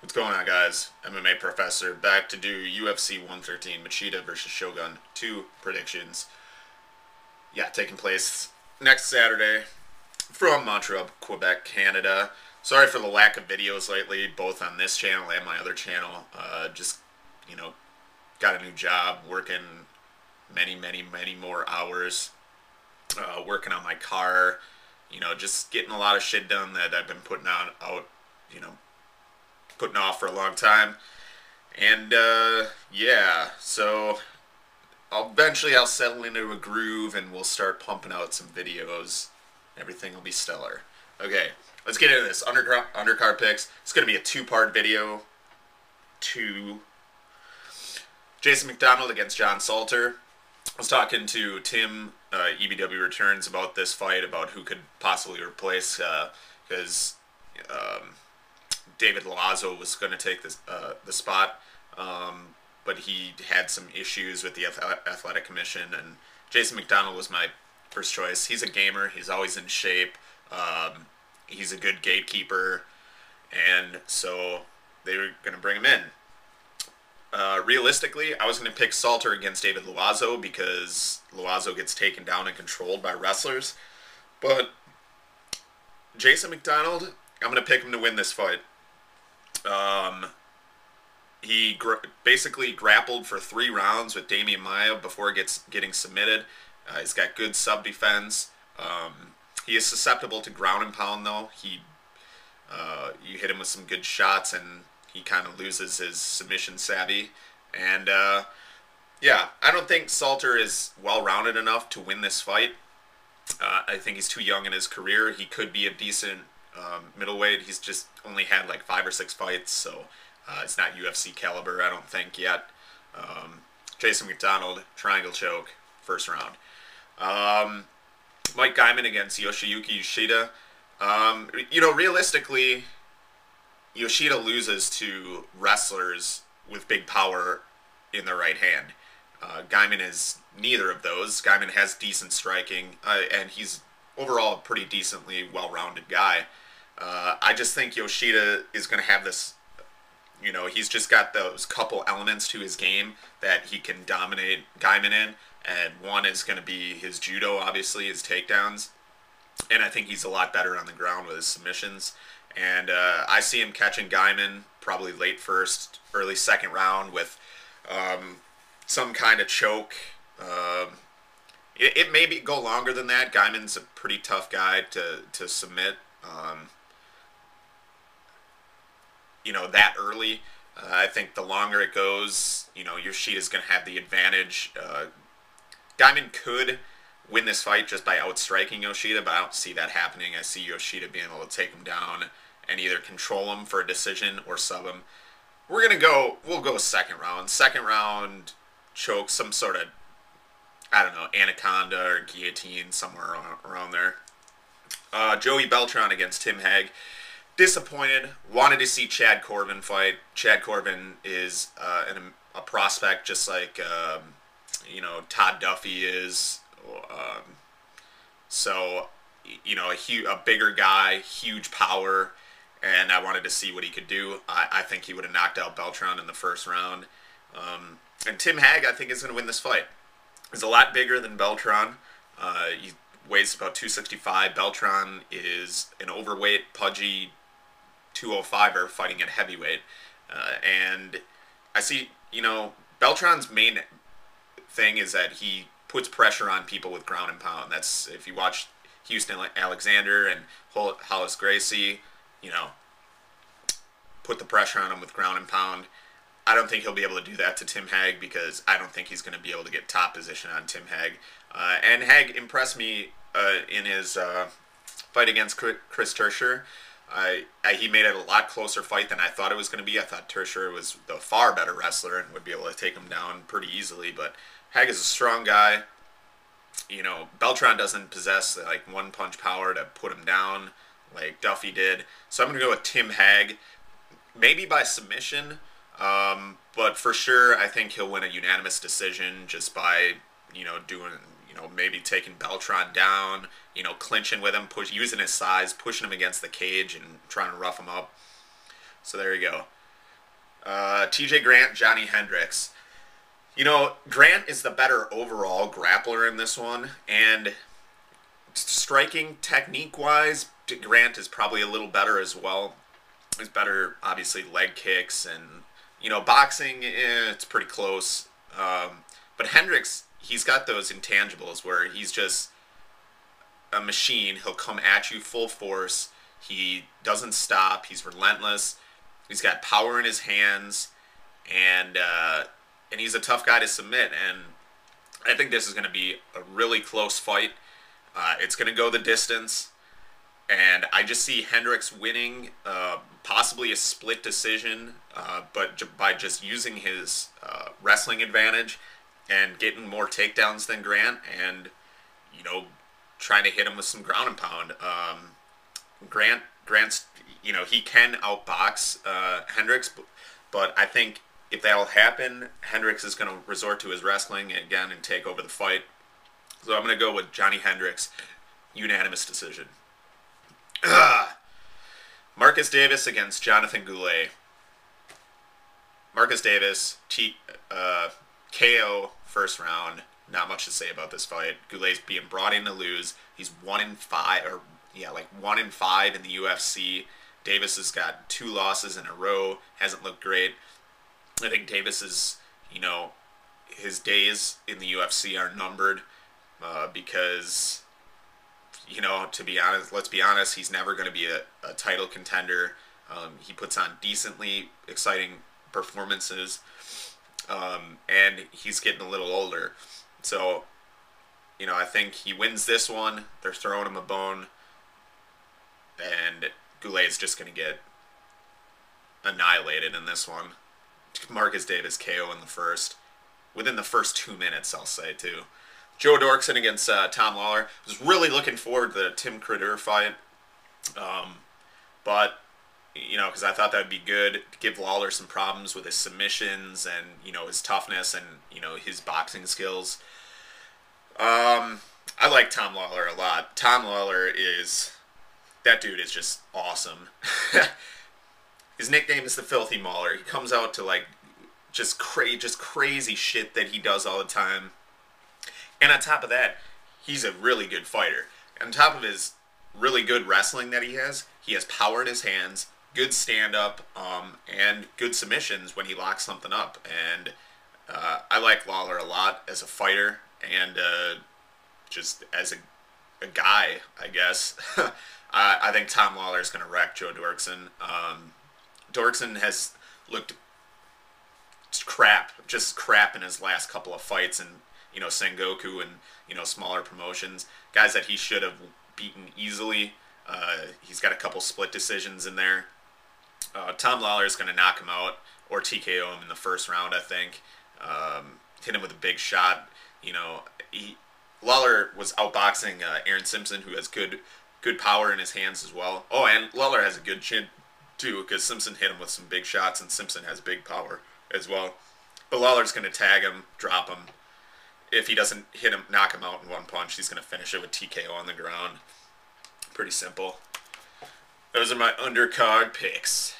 What's going on, guys? MMA Professor back to do UFC 113 Yoshida versus Shogun 2 predictions. Yeah, taking place next Saturday from Montreal, Quebec, Canada. Sorry for the lack of videos lately, both on this channel and my other channel. Just, got a new job, working many more hours, working on my car, just getting a lot of shit done that I've been putting off for a long time. And yeah, so eventually I'll settle into a groove and we'll start pumping out some videos. Everything will be stellar. Okay, let's get into this. Undercard picks. It's going to be a two-part video. Jason MacDonald against John Salter. I was talking to Tim, EBW Returns, about this fight, about who could possibly replace, because David Lazo was going to take the spot, but he had some issues with the Athletic Commission, and Jason MacDonald was my first choice. He's a gamer. He's always in shape. He's a good gatekeeper, and so they were going to bring him in. Realistically, I was going to pick Salter against David Loazo because Loazo gets taken down and controlled by wrestlers. But Jason MacDonald, I'm going to pick him to win this fight. He basically grappled for 3 rounds with Damian Maia before getting submitted. He's got good sub defense. He is susceptible to ground and pound, though. You hit him with some good shots and he kind of loses his submission savvy. And yeah, I don't think Salter is well-rounded enough to win this fight. I think he's too young in his career. He could be a decent middleweight. He's just only had like 5 or 6 fights, so it's not UFC caliber, I don't think, yet. Jason MacDonald, triangle choke, first round. Mike Guymon against Yoshiyuki Yoshida. Realistically, Yoshida loses to wrestlers with big power in their right hand. Guymon is neither of those. Guymon has decent striking, and he's overall a pretty decently well-rounded guy. I just think Yoshida is going to have this, he's just got those couple elements to his game that he can dominate Guymon in, and one is going to be his judo, obviously, his takedowns, and I think he's a lot better on the ground with his submissions. And I see him catching Guymon probably late first, early second round with some kind of choke. It may go longer than that. Guymon's a pretty tough guy to submit. That early. I think the longer it goes, Yoshida's going to have the advantage. Guymon could win this fight just by outstriking Yoshida, but I don't see that happening. I see Yoshida being able to take him down and either control him for a decision or sub him. We'll go second round. Second round choke, some sort of, I don't know, anaconda or guillotine, somewhere around there. Joey Beltran against Tim Hague. Disappointed. Wanted to see Chad Corbin fight. Chad Corbin is a prospect just like, Todd Duffy is. So, a bigger guy, huge power, and I wanted to see what he could do. I think he would have knocked out Beltran in the first round. And Tim Hague, I think, is going to win this fight. He's a lot bigger than Beltran. He weighs about 265. Beltran is an overweight, pudgy 205er fighting at heavyweight. And I see, Beltran's main thing is that he puts pressure on people with ground and pound. That's, if you watch Houston Alexander and Hollis Gracie, put the pressure on him with ground and pound. I don't think he'll be able to do that to Tim Hague because I don't think he's going to be able to get top position on Tim Hague. And Hague impressed me in his fight against Chris Tertier. He made it a lot closer fight than I thought it was going to be. I thought Tertier was the far better wrestler and would be able to take him down pretty easily, but Hague is a strong guy. Beltran doesn't possess like one-punch power to put him down like Duffy did. So I'm going to go with Tim Hague, maybe by submission, but for sure I think he'll win a unanimous decision just by, doing, maybe taking Beltran down, clinching with him, using his size, pushing him against the cage and trying to rough him up. So there you go. TJ Grant, Johny Hendricks. You know, Grant is the better overall grappler in this one, and striking technique-wise, Grant is probably a little better as well. He's better, obviously, leg kicks, and, you know, boxing, it's pretty close. But Hendricks, he's got those intangibles where he's just a machine. He'll come at you full force. He doesn't stop. He's relentless. He's got power in his hands, and he's a tough guy to submit. And I think this is going to be a really close fight. It's going to go the distance, and I just see Hendricks winning, possibly a split decision, but by just using his wrestling advantage and getting more takedowns than Grant, and, you know, trying to hit him with some ground and pound. Grant's, you know, he can outbox Hendricks, but I think if that'll happen, Hendricks is going to resort to his wrestling again and take over the fight. So I'm going to go with Johny Hendricks, unanimous decision. Marcus Davis against Jonathan Goulet. Marcus Davis, KO first round. Not much to say about this fight. Goulet's being brought in to lose. He's 1-5, or yeah, like 1-5 in the UFC. Davis has got 2 losses in a row. Hasn't looked great. I think Davis is, you know, his days in the UFC are numbered because, you know, to be honest, let's be honest, he's never going to be a title contender. He puts on decently exciting performances, and he's getting a little older. So, you know, I think he wins this one. They're throwing him a bone, and Goulet's just going to get annihilated in this one. Marcus Davis KO in the first. Within the first 2 minutes, I'll say, too. Joe Doerksen against Tom Lawlor. I was really looking forward to the Tim Critter fight. But, you know, because I thought that would be good to give Lawlor some problems with his submissions and, you know, his toughness and, you know, his boxing skills. I like Tom Lawlor a lot. Tom Lawlor is... That dude is just awesome. His nickname is the Filthy Mauler. He comes out to, like, just crazy shit that he does all the time. And on top of that, he's a really good fighter. On top of his really good wrestling that he has power in his hands, good stand-up, and good submissions when he locks something up. And I like Lawlor a lot as a fighter and just as a guy, I guess. I think Tom Lawlor is going to wreck Joe Doerksen. Doerksen has looked just crap in his last couple of fights, and, you know, Sengoku and, you know, smaller promotions, guys that he should have beaten easily. He's got a couple split decisions in there. Tom Lawlor is going to knock him out or TKO him in the first round, I think. Hit him with a big shot. You know, Lawlor was outboxing Aaron Simpson, who has good power in his hands as well. Oh, and Lawlor has a good chin, too, because Simpson hit him with some big shots, and Simpson has big power as well. But Lawler's going to tag him, drop him. If he doesn't hit him, knock him out in one punch, he's going to finish it with TKO on the ground. Pretty simple. Those are my undercard picks.